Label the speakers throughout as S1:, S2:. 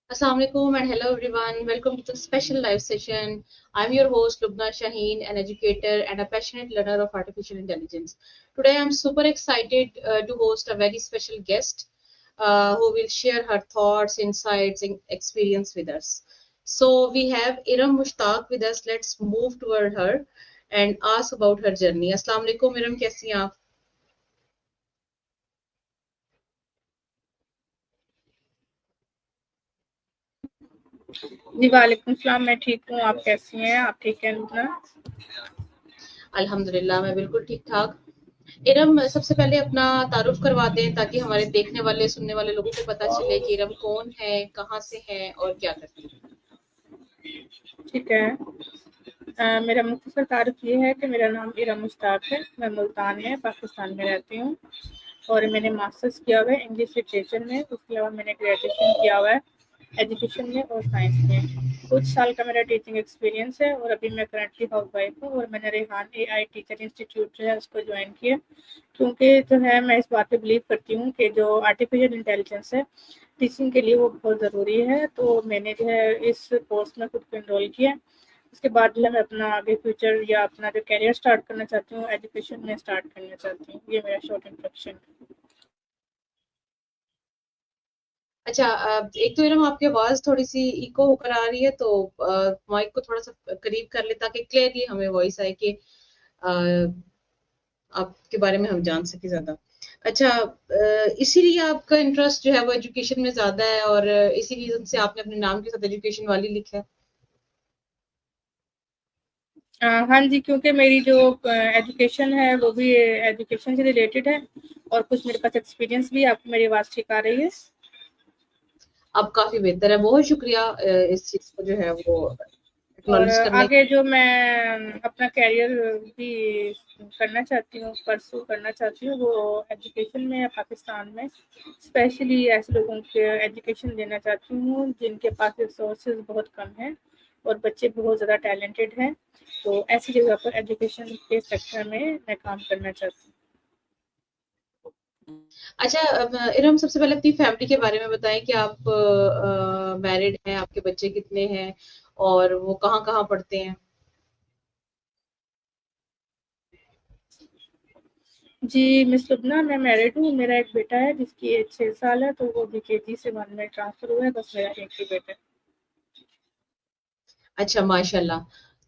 S1: Assalamualaikum and hello everyone. Welcome to the special live session. I'm your host Lubna Shaheen, an educator and a passionate learner of artificial intelligence. Today I'm super excited to host a very special guest who will share her thoughts, insights, and experience with us. So we have Iram Mushtaq with us. Let's move toward her and ask about her journey. Assalamualaikum Iram, कैसी हैं आप?
S2: जी वालेकुम सलाम। मैं ठीक हूँ, आप कैसी हैं? आप ठीक हैं ना?
S1: अल्हम्दुलिल्लाह मैं बिल्कुल ठीक ठाक। इरम सबसे पहले अपना तारुफ करवा दें ताकि हमारे देखने वाले सुनने वाले लोगों को पता चले कि इरम कौन है, कहाँ से है और क्या करती है।
S2: ठीक है। मेरा मुख्तसर तारुफ ये है कि मेरा नाम इरम मुश्ताक है। मैं मुल्तान में पाकिस्तान में रहती हूँ और मैंने मास्टर्स किया हुआ है इंग्लिश लिटरेचर में। उसके अलावा मैंने ग्रेजुएशन किया हुआ है एजुकेशन में और साइंस में। कुछ साल का मेरा टीचिंग एक्सपीरियंस है और अभी मैं करंटली हाउस वाइफ हूँ और मैंने रेहान एआई टीचर इंस्टीट्यूट जो है उसको ज्वाइन किया, क्योंकि जो है मैं इस बात पे बिलीव करती हूँ कि जो आर्टिफिशियल इंटेलिजेंस है टीचिंग के लिए वो बहुत ज़रूरी है। तो मैंने जो है इस कोर्स में खुद को इनरोल किया। उसके बाद जो है मैं अपना आगे फ्यूचर या अपना जो करियर स्टार्ट करना चाहती हूँ एजुकेशन में स्टार्ट करना चाहती हूँ। ये मेरा शॉर्ट इंट्रोडक्शन है।
S1: अच्छा, एक तो इरम आपकी आवाज थोड़ी सी इको होकर आ रही है, तो माइक को थोड़ा सा करीब कर ले ताकि क्लियरली हमें वॉइस आए कि अ, आपके बारे में हम जान सके ज्यादा। अच्छा, इसीलिए आपका इंटरेस्ट जो है वो एजुकेशन में ज्यादा है और इसी रीजन से आपने अपने नाम के साथ एजुकेशन वाली लिखा है।
S2: हाँ जी, क्योंकि मेरी जो एजुकेशन है वो भी एजुकेशन से रिलेटेड है और कुछ मेरे पास एक्सपीरियंस भी है। आपको मेरी आवाज़ ठीक आ रही है?
S1: अब काफी बेहतर है, बहुत शुक्रिया इस चीज को जो है वो
S2: और
S1: एक्नॉलेज करने
S2: आगे
S1: के
S2: जो मैं अपना करियर भी करना चाहती हूँ, परसू करना चाहती हूँ, वो एजुकेशन में या पाकिस्तान में स्पेशली ऐसे लोगों के एजुकेशन देना चाहती हूँ जिनके पास रिसोर्सेज बहुत कम हैं और बच्चे बहुत ज़्यादा टैलेंटेड हैं। तो ऐसी जगह पर एजुकेशन के सेक्टर में मैं काम करना चाहती हूँ।
S1: अच्छा, इरम सबसे पहले अपनी फैमिली के बारे में बताएं कि आप मैरिड हैं, आपके बच्चे कितने हैं और वो कहाँ कहाँ पढ़ते हैं।
S2: जी मिस लुबना, मैं मैरिड हूँ। मेरा एक बेटा है जिसकी एज 6 साल है, तो वो भी केजी से 1 में ट्रांसफर हुआ है। बस मेरा एक ही बेटा है।
S1: अच्छा, माशाल्लाह।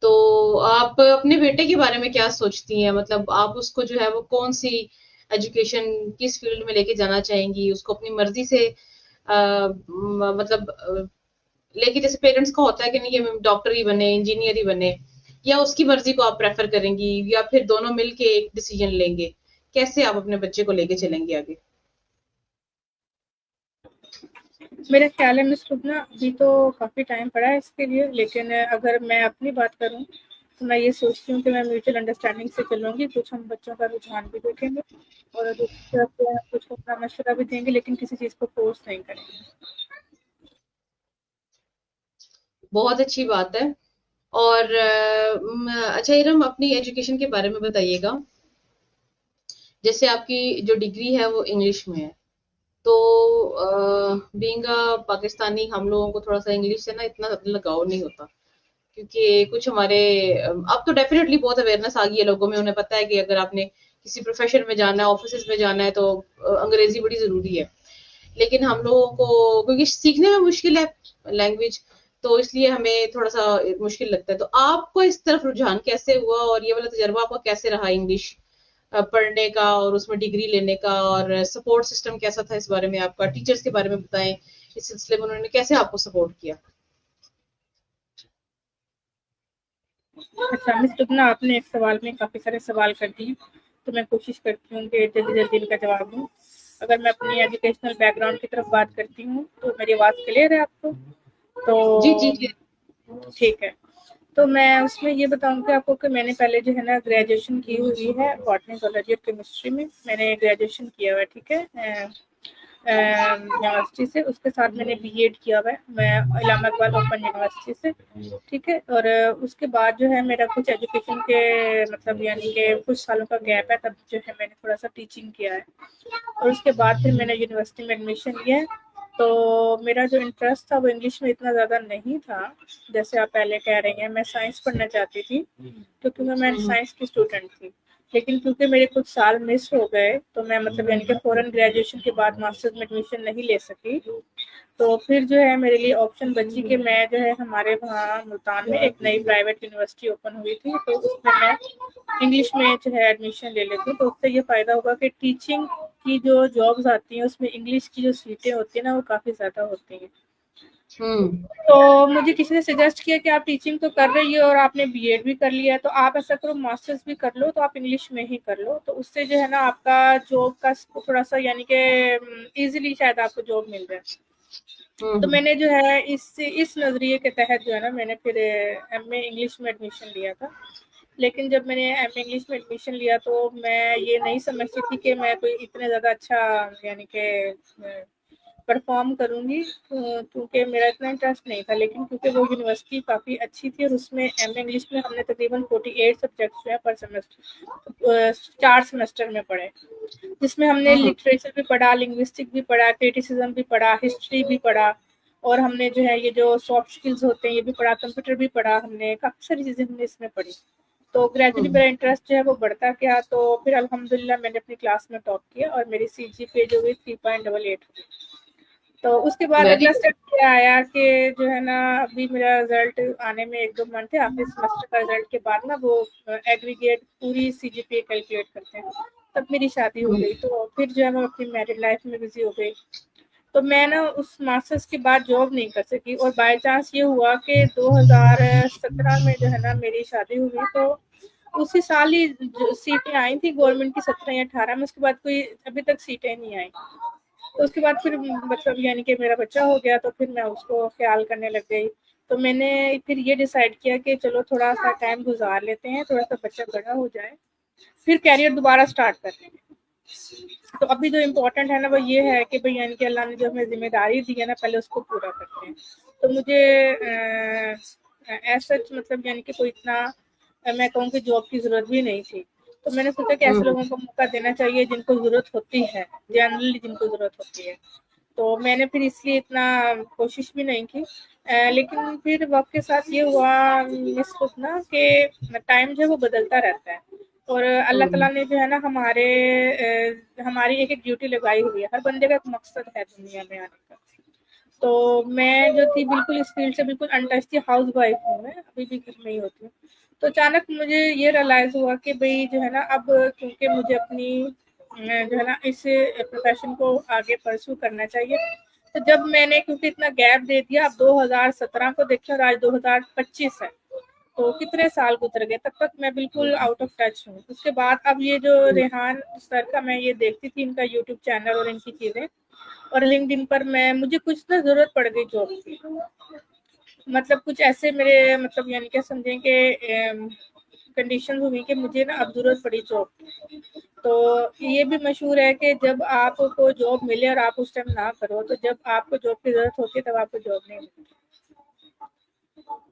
S1: तो आप अपने बेटे के बारे में क्या सोचती हैं? मतलब आप उसको जो है वो कौन सी एजुकेशन किस फील्ड में लेके जाना चाहेंगी? उसको अपनी मर्जी से मतलब लेके, जैसे पेरेंट्स का होता है कि नहीं ये डॉक्टर ही बने, इंजीनियर ही बने, या उसकी मर्जी को आप प्रेफर करेंगी या फिर दोनों मिलके एक डिसीजन लेंगे? कैसे आप अपने बच्चे को लेके चलेंगे आगे?
S2: मेरा ख्याल है मिस लुबना, अभी तो काफ़ी टाइम पड़ा है इसके लिए, लेकिन अगर मैं अपनी बात करूँ तो मैं ये सोचती हूँ कि मैं म्यूचुअल अंडरस्टैंडिंग से चलूँगी। कुछ हम बच्चों का रुझान भी देखेंगे और दूसरी तरफ कुछ अपना मशवरा भी देंगे, लेकिन किसी चीज़ को फोर्स नहीं करेंगे।
S1: बहुत अच्छी बात है। और अच्छा इरम, अपनी एजुकेशन के बारे में बताइएगा। जैसे आपकी जो डिग्री है वो इंग्लिश में है, तो बीइंग अ पाकिस्तानी हम लोगों को थोड़ा सा इंग्लिश से ना इतना लगाव नहीं होता, क्योंकि कुछ हमारे अब तो डेफिनेटली बहुत अवेयरनेस आ गई है लोगों में, उन्हें पता है कि अगर आपने किसी प्रोफेशन में जाना है, ऑफिस में जाना है, तो अंग्रेजी बड़ी जरूरी है। लेकिन हम लोगों को क्योंकि सीखने में मुश्किल है लैंग्वेज, तो इसलिए हमें थोड़ा सा मुश्किल लगता है। तो आपको इस तरफ रुझान कैसे हुआ और ये वाला तजर्बा आपका कैसे रहा इंग्लिश पढ़ने का और उसमें डिग्री लेने का, और सपोर्ट सिस्टम कैसा था इस बारे में आपका? टीचर्स के बारे में बताएं, इस सिलसिले में उन्होंने कैसे आपको सपोर्ट किया?
S2: अच्छा मिस लुबना, आपने एक सवाल में काफ़ी सारे सवाल कर दिए, तो मैं कोशिश करती हूँ कि जल्दी जल्दी इनका जवाब दूँ। अगर मैं अपनी एजुकेशनल बैकग्राउंड की तरफ बात करती हूँ तो मेरी आवाज़ क्लियर है आपको?
S1: जी जी।
S2: तो ठीक है। तो मैं उसमें ये बताऊँगी आपको कि मैंने पहले जो है ना ग्रेजुएशन की हुई है बॉटनी, ज़ूलॉजी और केमिस्ट्री में। मैंने ग्रेजुएशन किया हुआ है, ठीक है, यूनिवर्सिटी से। उसके साथ मैंने बीएड किया हुआ है मैं इलामा इकबाल ओपन यूनिवर्सिटी से, ठीक है। और उसके बाद जो है मेरा कुछ एजुकेशन के मतलब यानी कि कुछ सालों का गैप है, तब जो है मैंने थोड़ा सा टीचिंग किया है और उसके बाद फिर मैंने यूनिवर्सिटी में एडमिशन लिया है तो मेरा जो इंटरेस्ट था वो इंग्लिश में इतना ज़्यादा नहीं था, जैसे आप पहले कह रही हैं। मैं साइंस पढ़ना चाहती थी क्योंकि मैं
S1: हम्म
S2: साइंस की स्टूडेंट थी, लेकिन क्योंकि मेरे कुछ साल मिस हो गए तो मैं मतलब यानी कि फ़ौरन ग्रेजुएशन के बाद मास्टर्स में एडमिशन नहीं ले सकी। तो फिर जो है मेरे लिए ऑप्शन बची कि मैं जो है हमारे वहाँ मुल्तान में एक नई प्राइवेट यूनिवर्सिटी ओपन हुई थी, तो उसमें मैं इंग्लिश में जो है एडमिशन ले लेती हूँ। तो उससे ये फ़ायदा होगा कि टीचिंग की जो जॉब्स आती हैं उसमें इंग्लिश की जो सीटें होती हैं ना वो काफ़ी ज़्यादा होती हैं।
S1: हम्म
S2: तो मुझे किसी ने सजेस्ट किया कि आप टीचिंग तो कर रही हो और आपने बीएड भी कर लिया है, तो आप ऐसा करो मास्टर्स भी कर लो, तो आप इंग्लिश में ही कर लो, तो उससे जो है ना आपका जॉब का थोड़ा सा यानी कि इजीली शायद आपको जॉब मिल जाए। तो
S1: हम्म
S2: मैंने जो है इस नज़रिए के तहत जो है ना मैंने फिर एमए इंग्लिश में एडमिशन लिया था। लेकिन जब मैंने एमए इंग्लिश में एडमिशन लिया तो मैं ये नहीं समझती थी कि मैं कोई इतने ज़्यादा अच्छा यानी कि परफॉर्म करूँगी, क्योंकि मेरा इतना इंटरेस्ट नहीं था। लेकिन क्योंकि वो यूनिवर्सिटी काफ़ी अच्छी थी और उसमें एमए इंग्लिश में हमने तकरीबन 48 सब्जेक्ट्स जो है पर सेमेस्टर 4 सेमेस्टर में पढ़े, जिसमें हमने
S1: हम्म
S2: लिटरेचर भी पढ़ा, लिंग्विस्टिक भी पढ़ा, क्रिटिसिज्म भी पढ़ा, हिस्ट्री भी पढ़ा, और हमने जो है ये जो सॉफ्ट स्किल्स होते हैं ये भी पढ़ा, कंप्यूटर भी पढ़ा, हमने काफ़ी सारी चीज़ें हमने इसमें पढ़ी। तो ग्रेजुअली
S1: हम्म
S2: मेरा इंटरेस्ट जो है वो बढ़ता गया, तो फिर अल्हम्दुलिल्लाह मैंने अपनी क्लास में टॉप किया और मेरी सीजीपीए जो हुई 3.88 हुई। तो उसके बाद
S1: वेरी
S2: अगला
S1: गुड।
S2: स्टेप क्या आया कि जो है ना अभी मेरा रिजल्ट आने में 1-2 मंथ है, आखिरी सेमेस्टर का रिजल्ट के बाद ना वो एग्रीगेट पूरी सीजीपीए कैलकुलेट करते हैं। तब मेरी शादी हो गई, तो फिर जो है मैं अपनी मैरिड लाइफ में बिजी हो गई। तो मैं ना उस मास्टर्स के बाद जॉब नहीं कर सकी और बाय चांस ये हुआ कि 2017 में जो है ना मेरी शादी हुई, तो उसी साल ही सीटें आई थी गवर्नमेंट की 17 या 18 में, उसके बाद कोई अभी तक सीटें नहीं आई। तो उसके बाद फिर मतलब यानी कि मेरा बच्चा हो गया तो फिर मैं उसको ख्याल करने लग गई। तो मैंने फिर ये डिसाइड किया कि चलो थोड़ा सा टाइम गुजार लेते हैं, थोड़ा सा बच्चा बड़ा हो जाए, फिर कैरियर दोबारा स्टार्ट कर लेंगे। तो अभी जो इम्पोर्टेंट है ना वो ये है कि भाई यानी कि अल्लाह ने जो हमें जिम्मेदारी दी है ना पहले उसको पूरा करते हैं। तो मुझे ऐसा मतलब यानी कि कोई इतना मैं कहूँ कि जॉब की ज़रूरत भी नहीं थी। तो मैंने सोचा कि ऐसे
S1: हम्म
S2: लोगों को मौका देना चाहिए जिनको ज़रूरत होती है, जनरली जिनको ज़रूरत होती है। तो मैंने फिर इसलिए इतना कोशिश भी नहीं की। लेकिन फिर वक़्त के साथ ये हुआ मिस ना कि टाइम जो है वो बदलता रहता है और अल्लाह ताला
S1: हम्म
S2: ने जो है ना हमारी एक-एक ड्यूटी लगाई हुई है। हर बंदे का एक मकसद है दुनिया में आने का। तो मैं जो थी बिल्कुल इस फ़ील्ड से बिल्कुल अनटच थी, हाउसवाइफ़ हूँ मैं, अभी भी घर में ही होती हूँ। तो अचानक मुझे ये रियलाइज़ हुआ कि भई जो है ना अब क्योंकि मुझे अपनी जो है ना इस प्रोफ़ेशन को आगे परस्यू करना चाहिए। तो जब मैंने क्योंकि इतना गैप दे दिया, अब 2017 को देखें और आज 2025 है। तो कितने साल गुज़र गए, तब तक मैं बिल्कुल आउट ऑफ टच हूँ। उसके बाद अब ये जो रेहान सर का मैं ये देखती थी इनका यूट्यूब चैनल और इनकी चीज़ें, और लिंक्डइन पर मैं मुझे कुछ ना ज़रूरत पड़ गई जॉब की। मतलब कुछ ऐसे मेरे मतलब यानी कि समझें कि कंडीशन हुई कि मुझे ना अब ज़रूरत पड़ी जॉब की। तो ये भी मशहूर है कि जब आपको जॉब मिले और आप उस टाइम ना करो, तो जब आपको जॉब की ज़रूरत होती है तब आपको जॉब नहीं मिलती।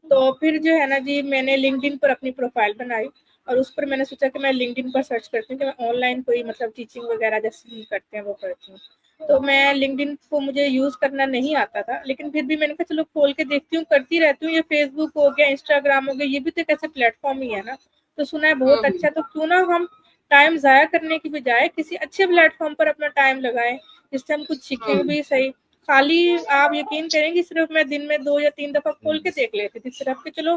S2: तो फिर जो है ना जी मैंने लिंक्डइन पर अपनी प्रोफाइल बनाई और उस पर मैंने सोचा कि मैं लिंक्डइन पर सर्च करती हूँ कि मैं ऑनलाइन कोई मतलब टीचिंग वगैरह जैसे करते हैं वो करती हूँ। तो मैं लिंक्डइन को मुझे यूज़ करना नहीं आता था, लेकिन फिर भी मैंने कहा चलो खोल के देखती हूँ, करती रहती हूँ। ये फेसबुक हो गया, इंस्टाग्राम हो गया, ये भी तो एक ऐसा प्लेटफॉर्म ही है ना। तो सुना है बहुत
S1: हम्म
S2: अच्छा, तो क्यों ना हम टाइम ज़ाया करने की बजाय किसी अच्छे प्लेटफॉर्म पर अपना टाइम लगाएं, जिससे हम कुछ सीखें
S1: हम्म
S2: भी सही। खाली आप यकीन करेंगे सिर्फ मैं दिन में 2 या 3 दफ़ा खोल के देख लेती थी सिर्फ कि चलो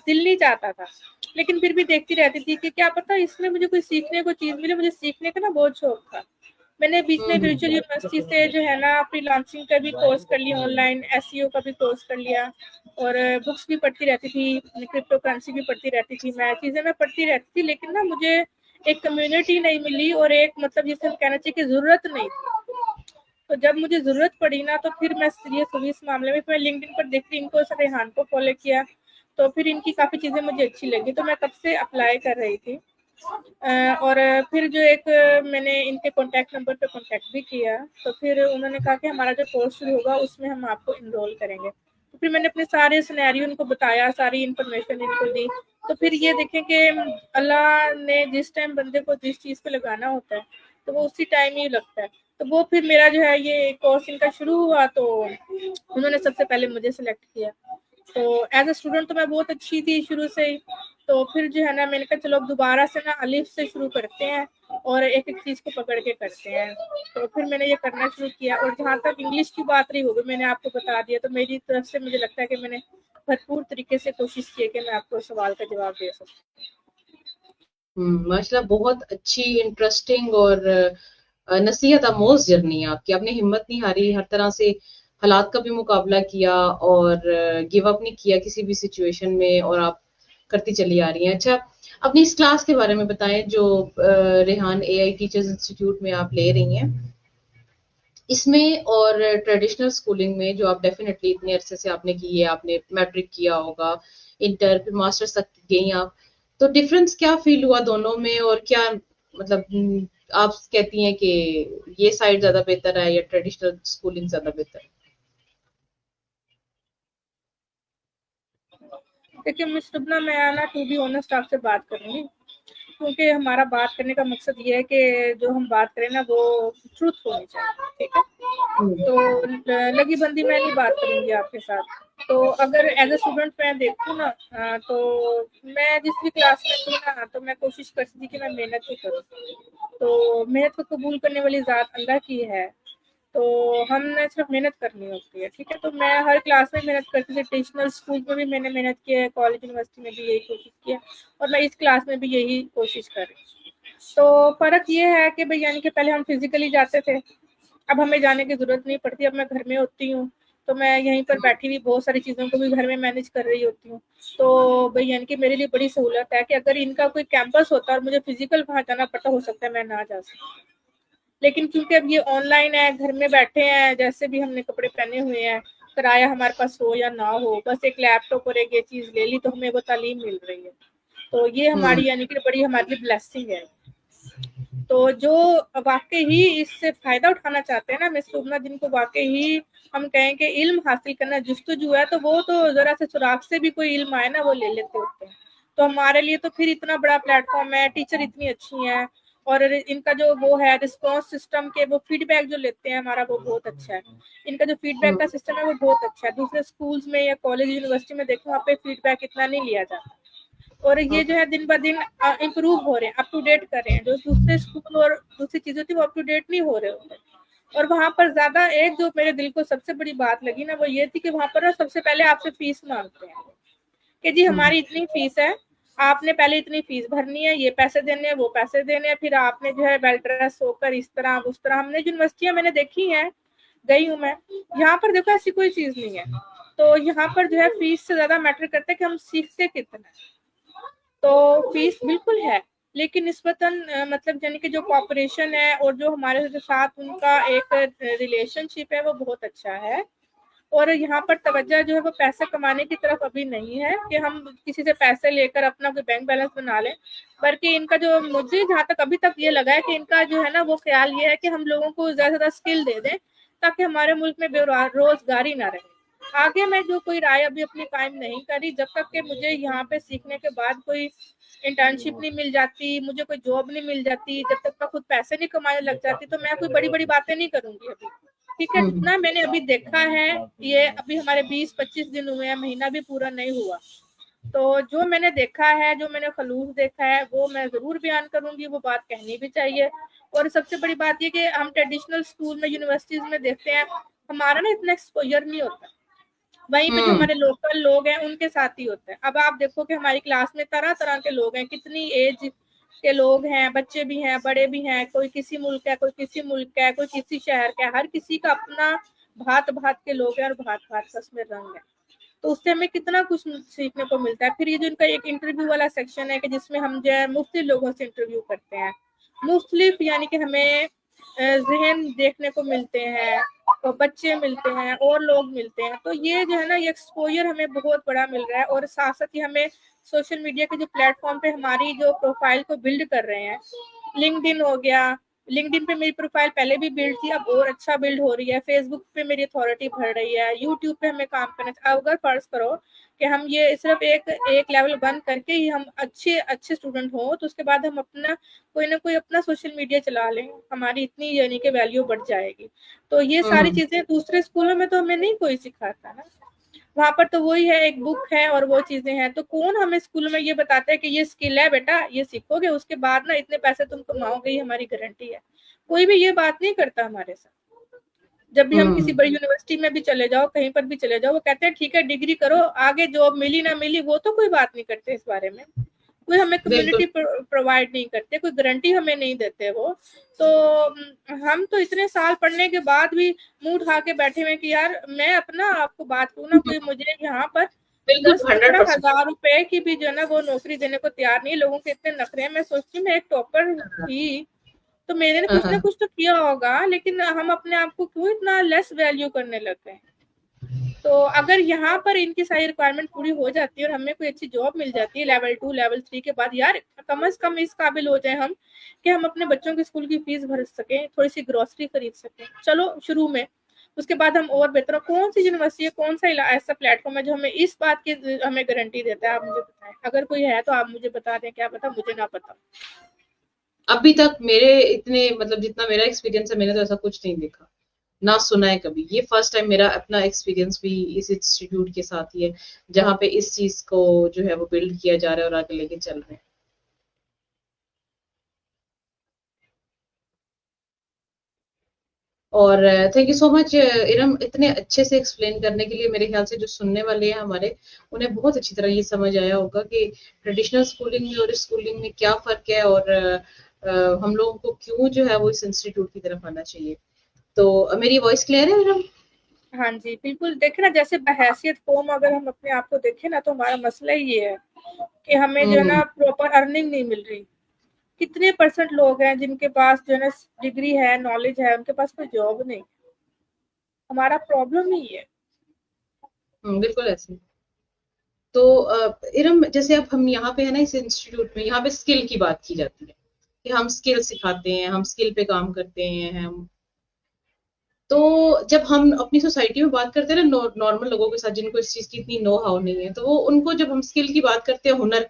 S2: दिल नहीं चाहता था। लेकिन फिर भी देखती रहती थी कि क्या पता इसमें मुझे कोई सीखने को चीज़ मिले, मुझे सीखने का ना बहुत शौक था। मैंने बीच में
S1: हम्म
S2: वर्चुअल यूनिवर्सिटी से जो है ना फ्रीलांसिंग का भी कोर्स कर लिया, ऑनलाइन एसईओ का भी कोर्स कर लिया और बुक्स भी पढ़ती रहती थी, क्रिप्टो करेंसी भी पढ़ती रहती थी, मैं चीज़ें मैं पढ़ती रहती थी, लेकिन ना मुझे एक कम्युनिटी नहीं मिली और एक मतलब जिसे हम कहना चाहिए कि ज़रूरत नहीं थी। तो जब मुझे ज़रूरत पड़ी ना तो फिर मैं सीरियस हुई इस मामले में, मैं लिंक्डइन पर देखती इनको रेहान को फॉलो किया, तो फिर इनकी काफ़ी चीज़ें मुझे अच्छी लगी, तो मैं तब से अप्लाई कर रही थी। और फिर जो एक मैंने इनके कॉन्टैक्ट नंबर पे कॉन्टैक्ट भी किया, तो फिर उन्होंने कहा कि हमारा जो कोर्स शुरू होगा उसमें हम आपको इनरोल करेंगे। तो फिर मैंने अपने सारे सिनेरियो उनको बताया, सारी इन्फॉर्मेशन इनको दी। तो फिर ये देखें कि अल्लाह ने जिस टाइम बंदे को जिस चीज़ पे लगाना होता है, तो वो उसी टाइम ही लगता है। तो तो वो फिर मेरा जो है ये कोर्स इनका शुरू हुआ, तो उन्होंने सबसे पहले मुझे सिलेक्ट किया। तो एज अ स्टूडेंट तो मैं बहुत अच्छी थी शुरू से ही। तो फिर जो है ना मैंने कहा चलो दोबारा से ना अलिफ से शुरू करते हैं और एक एक चीज को पकड़ के करते हैं। तो फिर मैंने ये करना शुरू किया। और जहाँ तक इंग्लिश की बात रही होगी, मैंने आपको बता दिया, तो मेरी तरफ से मुझे लगता है कि मैंने भरपूर तरीके से कोशिश की है कि मैं आपको सवाल का जवाब दे सकूं।
S1: माशाल्लाह, बहुत अच्छी, इंटरेस्टिंग और नसीहत आमोज जर्नी है आपकी। आपने हिम्मत नहीं हारी, हर तरह से हालात का भी मुकाबला किया और गिव अप नहीं किया किसी भी सिचुएशन में, और आप करती चली आ रही हैं। अच्छा, अपनी इस क्लास के बारे में बताएं जो रेहान एआई टीचर्स इंस्टीट्यूट में आप ले रही हैं, इसमें और ट्रेडिशनल स्कूलिंग में जो आप डेफिनेटली इतने अरसे से आपने की है, आपने मैट्रिक किया होगा, इंटर, फिर मास्टर्स तक गई आप, तो डिफरेंस क्या फील हुआ दोनों में, और क्या मतलब आप कहती हैं कि ये साइड ज्यादा बेहतर है या ट्रेडिशनल स्कूलिंग ज्यादा बेहतर है?
S2: देखिए मिस रुबना, मैं ना टू बी ऑनेस्ट आपसे बात करूंगी, क्योंकि हमारा बात करने का मकसद ये है कि जो हम बात करें ना वो ट्रूथ होनी चाहिए, ठीक है।
S1: हम्म।
S2: तो लगी बंदी मैं नहीं बात करूंगी आपके साथ। तो अगर एज ए स्टूडेंट मैं देखूँ ना, तो मैं जिस भी क्लास में थी ना, तो मैं कोशिश करती थी कि मैं मेहनत ही करूँ। तो मेहनत को कबूल करने वाली ज़ात अल्लाह की है, तो हमने सिर्फ मेहनत करनी होती है, ठीक है। तो मैं हर क्लास में मेहनत करती थी, ट्यूशनल स्कूल में भी मैंने मेहनत की है, कॉलेज यूनिवर्सिटी में भी यही कोशिश की है, और मैं इस क्लास में भी यही कोशिश कर रही हूँ। तो फ़र्क ये है कि भाई यानी कि पहले हम फिजिकली जाते थे, अब हमें जाने की ज़रूरत नहीं पड़ती, अब मैं घर में होती हूँ। तो मैं यहीं पर बैठी हुई बहुत सारी चीज़ों को भी घर में मैनेज कर रही होती हूँ। तो भाई यानी कि मेरे लिए बड़ी सहूलत है कि अगर इनका कोई कैंपस होता और मुझे फिजिकल वहाँ जाना पड़ता, हो सकता है मैं ना जा सकती। लेकिन क्योंकि अब ये ऑनलाइन है, घर में बैठे हैं, जैसे भी हमने कपड़े पहने हुए हैं, किराया हमारे पास हो या ना हो, बस एक लैपटॉप और एक ये चीज़ ले ली तो हमें वो तालीम मिल रही है। तो ये
S1: हम्म।
S2: हमारी यानी कि बड़ी हमारे लिए ब्लेसिंग है। तो जो वाकई ही इससे फायदा उठाना चाहते हैं ना मिस सुबना, जिनको वाकई ही हम कहें कि इल्म हासिल करना जुस्तजू है, तो वो तो जरा से सुराग से भी कोई इल्म आए ना वो ले लेते होते हैं। तो हमारे लिए तो फिर इतना बड़ा प्लेटफॉर्म है, टीचर इतनी अच्छी हैं, और इनका जो वो है रिस्पॉन्स सिस्टम के वो फीडबैक जो लेते हैं हमारा, वो बहुत अच्छा है। इनका जो फीडबैक का
S1: हम्म।
S2: सिस्टम है वो बहुत अच्छा है। दूसरे स्कूल्स में या कॉलेज यूनिवर्सिटी में देखो, वहाँ पे फीडबैक इतना नहीं लिया जाता। और ये जो है दिन ब दिन इम्प्रूव हो रहे हैं, अप टू डेट कर रहे हैं। जो दूसरे स्कूल और दूसरी चीजें थी वो अप टू डेट नहीं हो रहे होते। और वहां पर ज्यादा एक जो मेरे दिल को सबसे बड़ी बात लगी ना, वो ये थी कि वहां पर ना सबसे पहले आपसे फीस मांगते हैं कि जी
S1: हम्म।
S2: हमारी इतनी फीस है, आपने पहले इतनी फीस भरनी है, ये पैसे देने हैं, वो पैसे देने हैं, फिर आपने जो है वेल ड्रेस होकर इस तरह उस तरह। हमने यूनिवर्सिटियां मैंने देखी हैं, गई हूँ मैं, यहाँ पर देखो ऐसी कोई चीज नहीं है। तो यहाँ पर जो है फीस से ज्यादा मैटर करता है कि हम सीखते कितना है। तो फीस बिल्कुल है, लेकिन निस्बतन मतलब यानी कि जो कॉपरेशन है और जो हमारे साथ उनका एक रिलेशनशिप है वो बहुत अच्छा है। और यहाँ पर तवज्जो जो है वो पैसे कमाने की तरफ अभी नहीं है कि हम किसी से पैसे लेकर अपना कोई बैंक बैलेंस बना लें, बल्कि इनका जो मुझे जहाँ तक अभी तक ये लगा है कि इनका जो है ना वो ख्याल ये है कि हम लोगों को ज़्यादा से ज़्यादा स्किल दे दें, ताकि हमारे मुल्क में बेरोजगारी ना रहे। आगे मैं जो कोई राय अभी अपनी कायम नहीं करी, जब तक कि मुझे यहाँ पे सीखने के बाद कोई इंटर्नशिप नहीं मिल जाती, मुझे कोई जॉब नहीं मिल जाती, जब तक मैं खुद पैसे नहीं कमाने लग जाती, तो मैं कोई बड़ी बड़ी बातें नहीं करूंगी अभी। ठीक है,
S1: हम्म।
S2: जितना मैंने अभी देखा है, ये अभी हमारे 20-25 दिन हुए हैं, महीना भी पूरा नहीं हुआ। तो जो मैंने देखा है, जो मैंने खलूस देखा है, वो मैं जरूर बयान करूंगी, वो बात कहनी भी चाहिए। और सबसे बड़ी बात ये कि हम ट्रेडिशनल स्कूल में यूनिवर्सिटीज में देखते हैं, हमारा ना इतना एक्सपोजर नहीं होता, वहीं पे जो
S1: हम्म।
S2: हमारे लोकल लोग हैं उनके साथ ही होता है। अब आप देखो कि हमारी क्लास में तरह तरह के लोग हैं, कितनी एज के लोग हैं, बच्चे भी हैं, बड़े भी हैं, कोई किसी मुल्क का है, कोई किसी मुल्क का है, कोई किसी शहर का है, हर किसी का अपना भात भात के लोग हैं और भात भात का उसमें रंग है। तो उससे हमें कितना कुछ सीखने को मिलता है। फिर ये जो इनका एक इंटरव्यू वाला सेक्शन है कि जिसमें हम जो है मुख्तलिफ लोगों से इंटरव्यू करते हैं, मुख्तलिफ यानी कि हमें जहन देखने को मिलते हैं, तो बच्चे मिलते हैं और लोग मिलते हैं। तो ये जो है ना, ये एक्सपोजर हमें बहुत बड़ा मिल रहा है। और साथ साथ ही हमें सोशल मीडिया के जो प्लेटफॉर्म पे हमारी जो प्रोफाइल को बिल्ड कर रहे हैं, लिंक्डइन हो गया, लिंक्डइन पे मेरी प्रोफाइल पहले भी बिल्ड थी, अब और अच्छा बिल्ड हो रही है। फेसबुक पे मेरी अथॉरिटी बढ़ रही है। यूट्यूब पे हमें काम करना चाहिए। अगर फर्ज करो कि हम ये सिर्फ एक लेवल बंद करके ही हम अच्छे स्टूडेंट हो, तो उसके बाद हम अपना कोई ना कोई अपना सोशल मीडिया चला लें, हमारी इतनी यानी कि वैल्यू बढ़ जाएगी। तो ये सारी
S1: हम्म।
S2: चीजें दूसरे स्कूलों में तो हमें नहीं कोई सिखाता ना। वहां पर तो वही है, एक बुक है और वो चीजें हैं। तो कौन हमें स्कूल में ये बताता है कि ये स्किल है बेटा, ये सीखोगे उसके बाद ना इतने पैसे तुम कमाओगे, ये हमारी गारंटी है। कोई भी ये बात नहीं करता हमारे साथ। जब भी हम किसी
S1: हम्म।
S2: बड़ी यूनिवर्सिटी में भी चले जाओ, कहीं पर भी चले जाओ, वो कहते हैं ठीक है डिग्री करो, आगे जॉब मिली ना मिली वो तो कोई बात नहीं करते इस बारे में। कोई हमें
S1: बिल्कुल।
S2: कम्युनिटी प्रोवाइड नहीं करते, कोई गारंटी हमें नहीं देते वो। तो हम तो इतने साल पढ़ने के बाद भी मुंह उठा के बैठे हुए कि यार मैं अपना आपको बात करूँ ना, कोई मुझे यहाँ पर
S1: बिल्कुल,
S2: 10-15
S1: 100%।
S2: हजार रुपए की भी जो है ना वो नौकरी देने को तैयार नहीं है। लोगों के इतने नखरे हैं। मैं सोचती हूँ मैं एक टॉपर थी तो मैंने
S1: हाँ,
S2: ना
S1: हाँ।
S2: कुछ तो किया होगा, लेकिन हम अपने आप को क्यों इतना लेस वैल्यू करने लग गए। तो अगर यहाँ पर इनकी सारी रिक्वायरमेंट पूरी हो जाती है और हमें कोई अच्छी जॉब मिल जाती है लेवल 2 लेवल 3 के बाद, यार कम से कम इस काबिल हो जाए हम कि हम अपने बच्चों की स्कूल की फीस भर सकें, थोड़ी सी ग्रोसरी खरीद सकें, चलो शुरू में। उसके बाद हम और बेहतर, कौन सी यूनिवर्सिटी है, कौन सा ऐसा प्लेटफॉर्म है जो हमें इस बात की हमें गारंटी देता है, आप मुझे बताएं। अगर कोई है तो आप मुझे बता दें, क्या पता मुझे ना पता।
S1: अभी तक मेरे इतने मतलब जितना मेरा एक्सपीरियंस है, मैंने तो ऐसा कुछ नहीं देखा, ना सुना है कभी। ये फर्स्ट टाइम मेरा अपना एक्सपीरियंस भी इस इंस्टीट्यूट के साथ ही है, जहाँ पे इस चीज को जो है वो बिल्ड किया जा रहा है और आगे लेके चल रहे हैं। और thank you so much Iram, इतने अच्छे से एक्सप्लेन करने के लिए। मेरे ख्याल से जो सुनने वाले हैं हमारे, उन्हें बहुत अच्छी तरह ये समझ आया होगा कि ट्रेडिशनल स्कूलिंग में और स्कूलिंग में क्या फ़र्क है, और हम लोगों को क्यों जो है वो इस इंस्टीट्यूट की तरफ आना चाहिए। तो मेरी वॉइस क्लियर है इरम?
S2: हाँ जी, बिल्कुल। देखे ना, जैसे बहैसियत कौम अगर हम अपने आप को देखें ना, तो हमारा मसला ही ये है कि हमें जो है
S1: हुँ,
S2: ना प्रॉपर अर्निंग नहीं मिल रही। कितने परसेंट लोग हैं जिनके पास जो है ना डिग्री है, नॉलेज है, उनके पास कोई जॉब नहीं। हमारा प्रॉब्लम ही है।
S1: हुँ, बिल्कुल ऐसे ही। तो इरम, जैसे अब हम यहाँ पे है ना इस इंस्टीट्यूट में, यहाँ पे स्किल की बात की जाती है कि हम स्किल सिखाते हैं, हम स्किल पे काम करते हैं हम। तो जब हम अपनी सोसाइटी में बात करते हैं ना नॉर्मल लोगों के साथ, जिनको इस चीज की इतनी नो हाउ नहीं है, तो वो उनको जब हम स्किल की बात करते हैं, हुनर,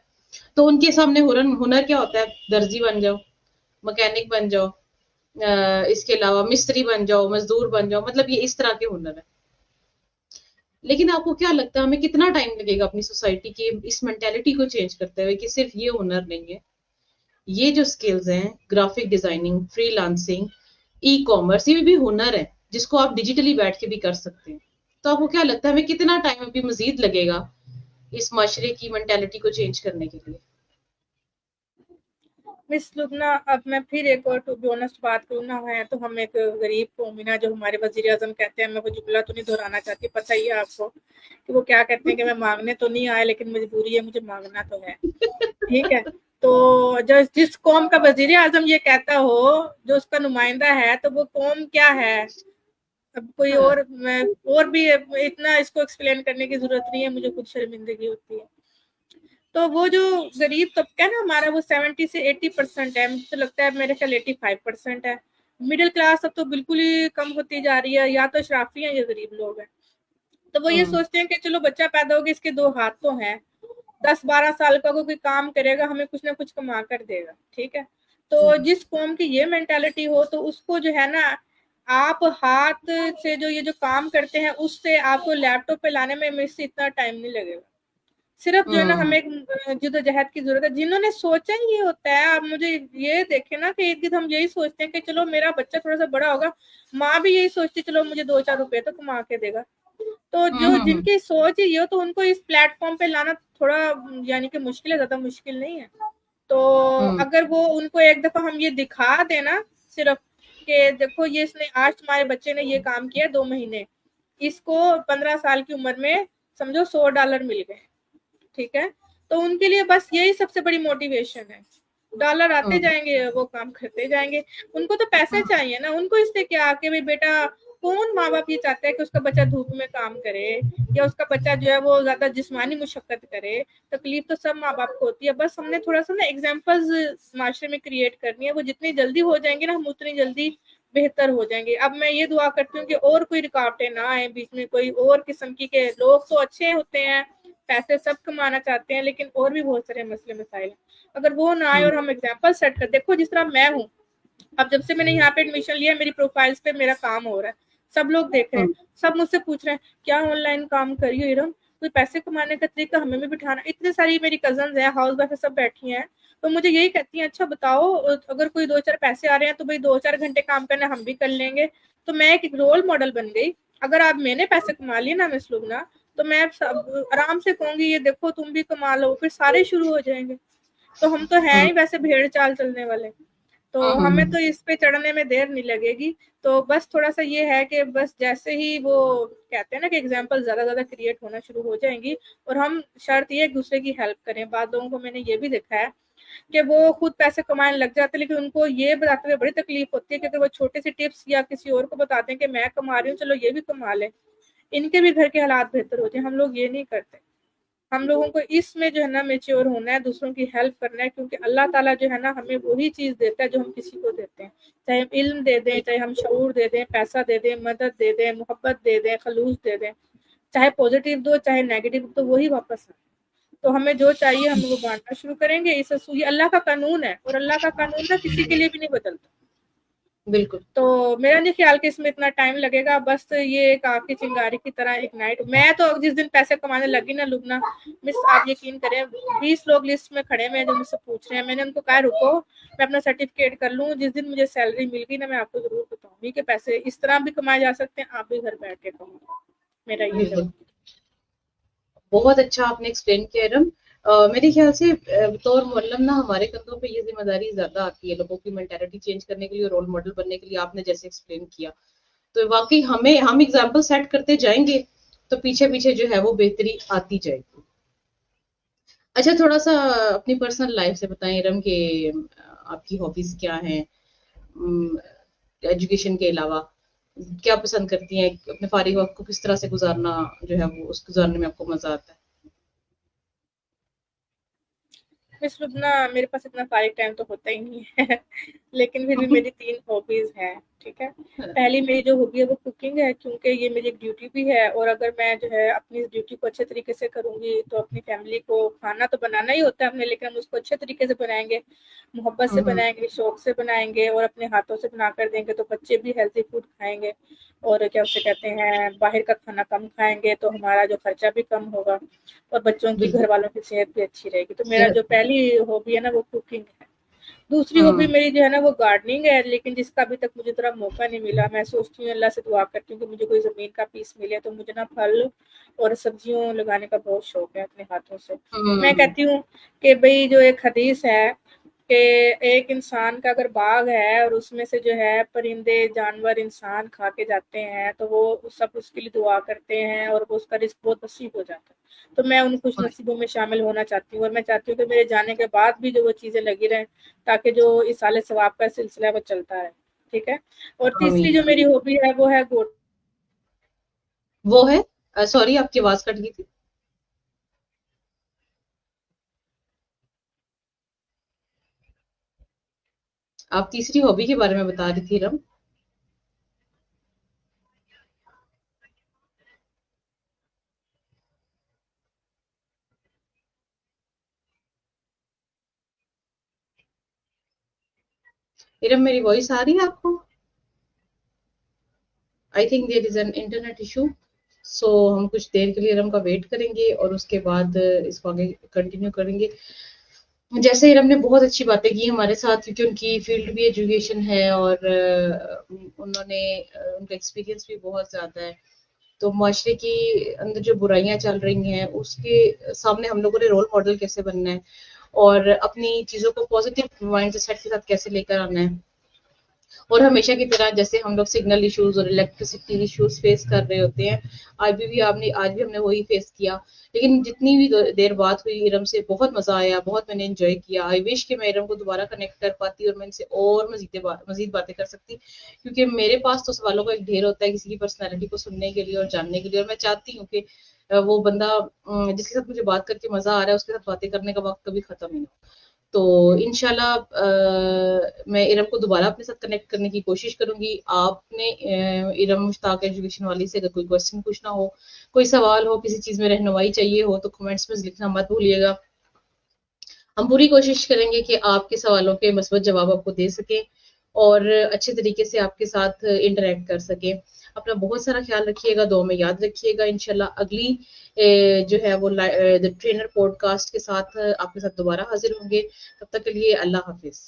S1: तो उनके सामने हुनर हुनर क्या होता है? दर्जी बन जाओ, मैकेनिक बन जाओ, इसके अलावा मिस्त्री बन जाओ, मजदूर बन जाओ, मतलब ये इस तरह के हुनर है। लेकिन आपको क्या लगता है हमें कितना टाइम लगेगा अपनी सोसाइटी की इस मेंटेलिटी को चेंज करते हुए कि सिर्फ ये हुनर नहीं है, ये जो स्किल्स हैं, graphic designing, freelancing, e commerce, ये भी हुनर है जिसको आप डिजिटली बैठ के भी कर सकते हैं। तो आपको क्या लगता है हमें कितना टाइम अभी मजीद लगेगा इस माशरे की मेंटेलिटी को चेंज करने के लिए?
S2: मिस लुबना, अब मैं फिर एक और टू बी ऑनेस्ट बात करूँ ना, है तो हम एक गरीब कौम ही ना, जो हमारे वजीर आजम कहते हैं, मैं वो जुमला तो नहीं दोहराना चाहती, पता ही है आपको कि वो क्या कहते हैं कि मैं मांगने तो नहीं आया लेकिन मजबूरी है, मुझे मांगना तो है। ठीक है। तो जो जिस कौम का वजीर आजम ये कहता हो, जो उसका नुमाइंदा है, तो वो कौम क्या है। अब कोई
S1: हाँ।
S2: और, मैं और भी इतना इसको एक्सप्लेन करने की जरूरत नहीं है, मुझे खुद शर्मिंदगी होती है। तो वो जो गरीब तबका है ना हमारा, वो 70 से 80% है, मुझे तो लगता है मेरे ख्याल 85% है। मिडिल क्लास अब तो बिल्कुल ही कम होती जा रही है, या तो शराफी है या गरीब लोग हैं। तो वो ये
S1: हम्म।
S2: सोचते हैं कि चलो बच्चा पैदा हो गया, इसके दो हाथ तो हैं, 10-12 साल का कोई काम करेगा, हमें कुछ ना कुछ कमा कर देगा। ठीक है। तो
S1: हम्म।
S2: जिस कौम की ये मेंटालिटी हो, तो उसको जो है ना, आप हाथ से जो ये जो काम करते हैं, उससे आपको लैपटॉप पे लाने में इससे इतना टाइम नहीं लगेगा। सिर्फ जो है ना
S1: हम्म।
S2: हमें एक जिदोजहद की जरूरत है। जिन्होंने सोचा ही ये होता है। आप मुझे ये देखे ना कि इर्द-गिर्द हम यही सोचते हैं कि चलो मेरा बच्चा थोड़ा सा बड़ा होगा, माँ भी यही सोचती है चलो मुझे 2-4 रुपए तो कमा के देगा। तो जो
S1: हम्म।
S2: जिनकी सोच ही ये हो, तो उनको इस प्लेटफॉर्म पे लाना थोड़ा यानी कि मुश्किल है, ज्यादा मुश्किल नहीं है। तो
S1: हम्म।
S2: अगर वो उनको एक दफा हम ये दिखा देना, सिर्फ कि देखो ये इसने आज तुम्हारे बच्चे ने ये काम किया 2 महीने, इसको 15 साल की उम्र में समझो $100 मिल गए। ठीक है। तो उनके लिए बस यही सबसे बड़ी मोटिवेशन है। डॉलर आते
S1: हम्म।
S2: जाएंगे, वो काम करते जाएंगे। उनको तो पैसे चाहिए ना, उनको इससे क्या कि भाई बेटा कौन माँ बाप ये चाहता है कि उसका बच्चा धूप में काम करे या उसका बच्चा जो है वो ज्यादा जिस्मानी मुशक्कत करे। तकलीफ तो सब माँ बाप को होती है, बस हमने थोड़ा सा ना एग्जाम्पल्स माशरे में क्रिएट करनी है, वो जितनी जल्दी हो जाएंगे ना हम उतनी जल्दी बेहतर हो जाएंगे। अब मैं ये दुआ करती हूँ कि और कोई रुकावटें ना आए बीच में, कोई और किस्म की के लोग तो अच्छे होते हैं, पैसे सब कमाना चाहते हैं, लेकिन और भी बहुत सारे मसले मसाइल हैं, अगर वो ना आए और हम एग्जाम्पल सेट कर, देखो जिस तरह मैं हूँ, अब जब से मैंने यहाँ पे एडमिशन लिया मेरी प्रोफाइल्स पे मेरा काम हो रहा है, सब लोग देख रहे हैं, सब मुझसे पूछ रहे हैं क्या ऑनलाइन काम करी हो इरम, कोई पैसे कमाने का तरीका हमें भी बिठाना। इतनी सारी मेरी कजन है, हाउस वाइफ सब बैठी हैं, तो मुझे यही कहती हैं अच्छा बताओ अगर कोई 2-4 पैसे आ रहे हैं तो भाई 2-4 घंटे काम करना हम भी कर लेंगे। तो मैं एक रोल मॉडल बन गई। अगर आप मैंने पैसे कमा लिए ना मिस लुबना, तो मैं आराम से कहूंगी ये देखो तुम भी कमा लो, फिर सारे शुरू हो जाएंगे। तो हम तो हैं ही वैसे भेड़ चाल चलने वाले, तो हमें तो इस पे चढ़ने में देर नहीं लगेगी। तो बस थोड़ा सा ये है कि बस जैसे ही वो कहते हैं ना कि एग्जाम्पल ज्यादा क्रिएट होना शुरू हो जाएंगी, और हम शर्त ये एक दूसरे की हेल्प करें। बाद लोगों को मैंने ये भी देखा है कि वो खुद पैसे कमाने लग जाते हैं, लेकिन उनको ये बताते हुए बड़ी तकलीफ होती है कि अगर वो छोटे से टिप्स या किसी और को बताते हैं कि मैं कमा रही हूँ चलो ये भी कमा ले, इनके भी घर के हालात बेहतर होते हैं। हम लोग ये नहीं करते। हम लोगों को इसमें जो है ना मेच्योर होना है, दूसरों की हेल्प करना है, क्योंकि अल्लाह ताला जो है ना हमें वही चीज देता है जो हम किसी को देते हैं, चाहे हम इल्म दे दें, चाहे हम शऊर दे दें, पैसा दे दें, मदद दे दें, मोहब्बत दे दें, खलूस दे दें, चाहे पॉजिटिव दो चाहे नेगेटिव, तो वही वापस है। तो हमें जो चाहिए हम वो बांटना शुरू करेंगे। इस ये अल्लाह का कानून है, और अल्लाह का कानून ना किसी के लिए भी नहीं बदलता।
S1: बिल्कुल।
S2: तो मेरा नहीं ख्याल कि इसमें इतना टाइम लगेगा, बस ये एक आग की चिंगारी की तरह एक नाइट। मैं तो जिस दिन पैसे कमाने लगी ना लुबना मिस, आप यकीन करें 20 लोग लिस्ट में खड़े हैं जो मुझसे पूछ रहे हैं। मैंने उनको कहा रुको मैं अपना सर्टिफिकेट कर लूँ, जिस दिन मुझे सैलरी मिल गई ना मैं आपको जरूर बताऊंगी कि पैसे इस तरह भी कमाए जा सकते हैं, आप भी घर बैठ के कमाओ। मेरा ये
S1: बिल्कुल,
S2: जवाब।
S1: बहुत अच्छा आपने एक्सप्लेन किया इरम। मेरे ख्याल से बतौर मुअल्लिम ना हमारे कंधों पे ये जिम्मेदारी ज्यादा आती है लोगों की मेंटालिटी चेंज करने के लिए, रोल मॉडल बनने के लिए, आपने जैसे एक्सप्लेन किया। तो वाकई हम एग्जाम्पल सेट करते जाएंगे तो पीछे पीछे जो है वो बेहतरी आती जाएगी। अच्छा, थोड़ा सा अपनी पर्सनल लाइफ से बताएं इरम कि आपकी हॉबीज क्या हैं, एजुकेशन के अलावा क्या पसंद करती हैं, अपने फारिग वक्त को किस तरह से गुजारना जो है वो उस गुजारने में आपको मजा आता है।
S2: मिस लुबना मेरे पास इतना फारिग टाइम तो होता ही नहीं है लेकिन फिर भी मेरी 3 हॉबीज हैं, ठीक है। पहली मेरी जो हॉबी है वो कुकिंग है, क्योंकि ये मेरी एक ड्यूटी भी है, और अगर मैं जो है अपनी इस ड्यूटी को अच्छे तरीके से करूंगी तो अपनी फैमिली को खाना तो बनाना ही होता है हमने, लेकिन हम उसको अच्छे तरीके से बनाएंगे, मोहब्बत से बनाएंगे, शौक से बनाएंगे, और अपने हाथों से बना कर देंगे तो बच्चे भी हेल्थी फूड खाएंगे, और क्या उसे कहते हैं बाहर का खाना कम खाएंगे तो हमारा जो खर्चा भी कम होगा, और बच्चों की,
S1: बिल्कुल।
S2: घर वालों की सेहत भी अच्छी रहेगी। तो मेरा जो
S1: सेहत।
S2: पहली हॉबी है ना वो कुकिंग है। दूसरी हॉबी मेरी जो है ना वो गार्डनिंग है, लेकिन जिसका अभी तक मुझे थोड़ा मौका नहीं मिला। मैं सोचती हूँ अल्लाह से दुआ करती हूँ कि मुझे कोई जमीन का पीस मिले तो मुझे ना फल और सब्जियों लगाने का बहुत शौक है अपने हाथों से। मैं कहती हूँ कि भाई जो एक हदीस है कि एक इंसान का अगर बाग है और उसमें से जो है परिंदे जानवर इंसान खा के जाते हैं तो वो सब उसके लिए दुआ करते हैं और वो उसका रिस्क बहुत नसीब हो जाता है। तो मैं उन खुश नसीबों में शामिल होना चाहती हूँ, और मैं चाहती हूँ कि मेरे जाने के बाद भी जो वो चीजें लगी रहें, ताकि जो इसाले सवाब का सिलसिला है वो चलता है, ठीक है। और तीसरी
S1: आमीन
S2: जो मेरी
S1: आमीन।
S2: हॉबी है वो है गोट।
S1: वो है, सॉरी आपकी आवाज कट गई थी। आप तीसरी हॉबी के बारे में बता रही थी रम। इरम मेरी वॉइस आ रही है आपको? I think there is an internet issue. So हम कुछ देर के लिए इरम का वेट करेंगे और उसके बाद इसको आगे कंटिन्यू करेंगे। जैसे इरम ने बहुत अच्छी बातें की हमारे साथ, क्योंकि उनकी फील्ड भी एजुकेशन है और उन्होंने उनका एक्सपीरियंस भी बहुत ज्यादा है। तो माशरे की अंदर जो बुराइयां चल रही हैं उसके सामने हम लोगों ने रोल मॉडल कैसे बनना है और अपनी चीजों को पॉजिटिव माइंड सेट के साथ कैसे लेकर आना है, और हमेशा की तरह जैसे हम लोग सिग्नल इश्यूज और इलेक्ट्रिसिटी इश्यूज फेस कर रहे होते हैं, आज भी हमने वही फेस किया। लेकिन जितनी भी देर बात हुई इरम से, बहुत मजा आया, बहुत मैंने एंजॉय किया। आई विश कि मैं इरम को दोबारा कनेक्ट कर पाती और मैं इनसे और मजीद बातें कर सकती, क्योंकि मेरे पास तो सवालों का एक ढेर होता है किसी की पर्सनैलिटी को सुनने के लिए और जानने के लिए, और मैं चाहती हूँ कि वो बंदा जिसके साथ मुझे बात करके मजा आ रहा है उसके साथ बातें करने का वक्त कभी खत्म ही ना हो। तो इंशाल्लाह मैं इरम को दोबारा अपने साथ कनेक्ट करने की कोशिश करूंगी। आपने इरम मुश्ताक एजुकेशन वाली से अगर कोई क्वेश्चन पूछना हो, कोई सवाल हो, किसी चीज में रहनुमाई चाहिए हो, तो कमेंट्स में लिखना मत भूलिएगा। हम पूरी कोशिश करेंगे कि आपके सवालों के मस्बत जवाब आपको दे सकें और अच्छे तरीके से आपके साथ इंटरेक्ट कर सकें। अपना बहुत सारा ख्याल रखिएगा, दुआ में याद रखिएगा। इंशाल्लाह अगली जो है वो द ट्रेनर पॉडकास्ट के साथ आपके साथ दोबारा हाजिर होंगे। तब तक के लिए अल्लाह हाफिज।